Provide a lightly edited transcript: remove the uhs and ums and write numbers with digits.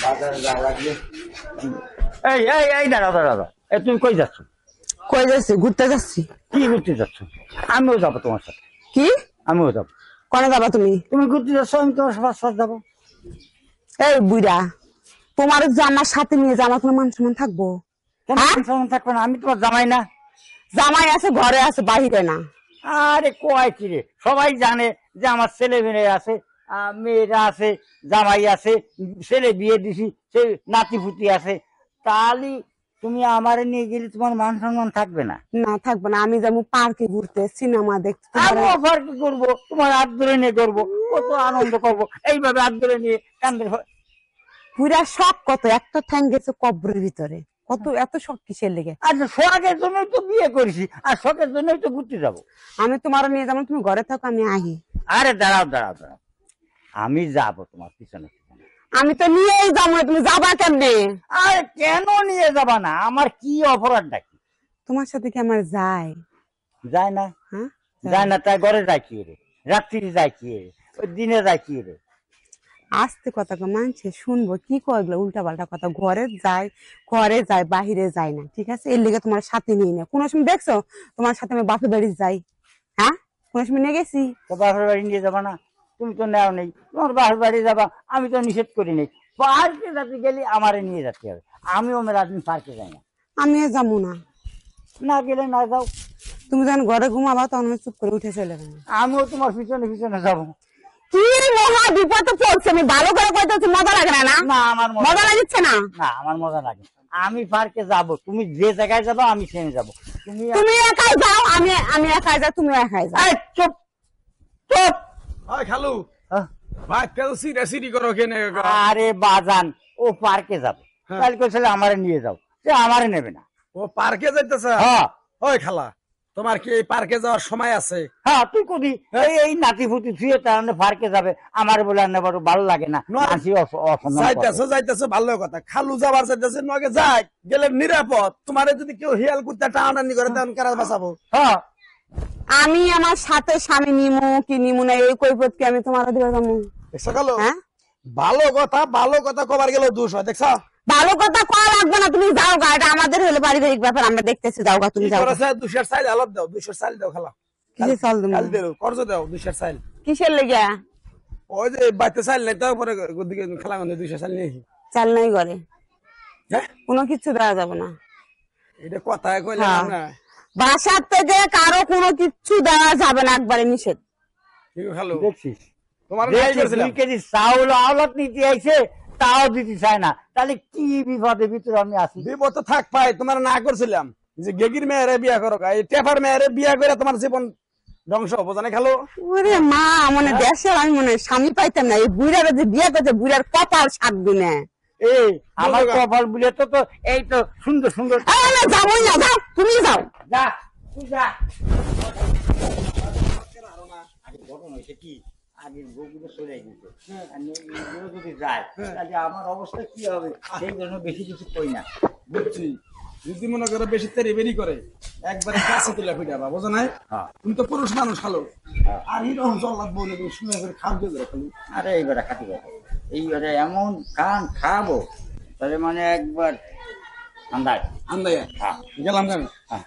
বাজারে যাওয়া লাগবে। এই এই এই দাঁড়াও দাঁড়াও দাঁড়াও। এই তুমি কই যাচ্ছ? কই যাচ্ছি? ঘুরতে যাচ্ছি। কি ঘুরতে যাচ্ছ? আমিও যাবো তোমার সাথে। কি? আমিও যাবো। কনে যাবা তুমি? তুমি ঘুরতে যাচ্ছ, আমি তোমার সাথে যাবো। এই বুইড়া, তোমার যে আমার সাথে নিয়ে যা, আমার কোনো মান সম্মান থাকবো? থাকবে না? আমি তোমার জামাই না? জামাই আছে, ঘরে আছে, বাহিরে না। আরে কয় কি রে, সবাই জানে যে আমার ছেলে মেয়ে আছে, মেয়েরা আছে, জামাই আছে, ছেলে বিয়ে দিছি, সে নাতি ফুতি আছে। তাহলে তুমি আমারে নিয়ে গেলে তোমার মান সম্মান থাকবে না? না থাকবে না। আমি যাবো পার্কে ঘুরতে, সিনেমা দেখতে। আমিও পার্কে করবো, তোমার হাত ধরে নিয়ে করবো, কত আনন্দ করবো এইভাবে হাত ধরে নিয়ে কান্দের। পুরা শখ কত, একটা ঠ্যাং গেছে কবরের ভিতরে, কত এত শখ কিসের লেগে? আচ্ছা, শখের জন্যই তো বিয়ে করেছি, আর শখের জন্যই তো ঘুরতে যাবো। আমি তোমার নিয়ে যাবো, তুমি ঘরে থাকো, আমি আহি। আরে দাঁড়াও দাঁড়াও দাঁড়াও, আমি যাবো তোমার পিছনে পিছনে। আমি তো নিয়েই যাবো, তুমি যাবা কেমনে? আরে কেন নিয়ে যাবা না? আমার কি অপরাধটা কি? তোমার সাথে কি আমার যায়? যায় না? হ্যাঁ যায় না, তাই ঘরে যায় কি রে? রাত্রি যায় কি রে? ওই দিনে যায় কি রে? আস্তে কথা মানছে শুনবো, কি কয়গুলো উল্টা পাল্টা কথা। ঘরে যায়, বাহিরে যায় না, ঠিক আছে? এর লেগে তোমার সাথে নিয়ে না। কোনো সময় দেখছো তোমার সাথে আমি বাপের বাড়ি যাই? হ্যাঁ, কোনো সময় নিয়ে গেছি? তো বাপের বাড়ি নিয়ে যাবা না? তুমি তো নেও নেই, তোমার বাপের বাড়ি যাবা, আমি তো নিষেধ করি নেই। পার্কে যাতে গেলে আমারে নিয়ে যেতে হবে। আমিও মেলা দিন পার্কে যাই না। আমি যাবো না। না গেলে না যাও। তুমি যখন ঘরে ঘুমাবা তখন আমি চুপ করে উঠে চলে যাবো। আমিও তোমার পিছনে পিছনে যাবো। কি মহা বিপদ পড়ছে, আমি ভালো করে কইতেছি, মজা লাগে না? না আমার মজা লাগিচ্ছে না? না, আমার মজা লাগে। আমি পার্কে যাব, তুমি যে জায়গায় যাবো আমি সেখানে যাবো। তুমি একাই যাও, আমি একাই যাও, তুমি একাই যাও। এই চুপ চুপ। হয় খালু, হ্যাঁ? ভাই তেল সিটা সিটি করো কেনে? আরে বাজান, ও পার্কে যাবে, হ্যাঁ। তাহলে কইছিলে আমারে নিয়ে যাও, সে আমারে নেবে না। ও পার্কে যাইতেছে? হ্যাঁ ওই খালা, তোমার কি এই পার্কে যাওয়ার সময় আছে? হ্যাঁ, তুই কবি এই নাতি ফুটি ছুঁয়ে তার পার্কে যাবে, আমার বলে নেবার ভালো লাগে না। নয়। হাসি অসম্মান করে। যাইতেছো ভালো কথা। খালু যাবার যাইতেছে, নগে যাই গেলে নিরাপদ। তোমারে যদি কেউ হিয়াল কুত্তা টানাটানি করে তখন কারা বাঁচাবো? হ্যাঁ, আমি আমার সাথে স্বামী নিমু কি নিমু না, এই কৈফত কি আমি তোমার দিকে যাবো? দেখছো খালু, হ্যাঁ, ভালো কথা কবার গেল দোষ হয়। দেখছো, ভালো কথা কয়া লাগবে না, তুমি যাও গা, এটা আমাদের হলে পারিবারিক ব্যাপার, আমরা দেখতেছি, যাও গা, তুমি যাও গা। দুশের চাইল আলাপ দাও, দুশের চাইল দাও খালা। কিসের চাল তুমি? কাল দেও কর্জ দাও, দুশের চাইল। কিসের লেগে? ওই যে বাড়িতে চাইল নাই, তারপরে খেলা গন্ধে দুশের চাইল নিয়ে। চাল নাই ঘরে, হ্যাঁ, কোনো কিছু দেওয়া যাবে না। এটা কথায় কইলাম হ্যাঁ। না। বাসার থেকে কারো কোনো কিচ্ছু দেওয়া যাবে না, একবারে নিষেধ। ঠিক খালু, দেখছিস? তোমার দেখছিস, 2 কেজি চাউল আওলাদ নিতে আইছে, তাও দিতে চায় না। তাহলে কি বিপদের ভিতরে আমি আছি? বিপদ তো থাক পাই। তোমার না করছিলাম যে গেগির মেয়েরে বিয়া করো, এই টেফার মেয়েরে বিয়া করে তোমার জীবন ধ্বংস হবো, জানে খালু? ওরে মা, মানে দেশের আমি মনে হয় স্বামী পাইতাম না। এই বুড়ারা যে বিয়ে করছে, বুড়ার কপাল 7 গুণে। এই আমার কপাল বলে তো এই তো সুন্দর সুন্দর। যাবোই না, যাও, তুমি যাও। যা, তুই যা। আগে ঘটনা হয়েছে কি, আগের বউগুলো চলে গেছে, আর এগুলো যদি যায় তাহলে আমার অবস্থা কি হবে, সেই জন্য বেশি কিছু কই না। বুঝছি, যদি মনে করো বেশি তেরি করে একবারে কাছে তুলে ফিটাবা, বোঝো নাই? হ্যাঁ। তুমি তো পুরুষ মানুষ খালো, আর এরকম চল লাগবো না, তুমি শুনে করে খাদ্য করে খালু। আরে এইবারে খাটি কথা, এইবারে এমন খাবো তাহলে মানে একবার আন্দাজ। আন্দায় হ্যাঁ গেলাম কেন? হ্যাঁ।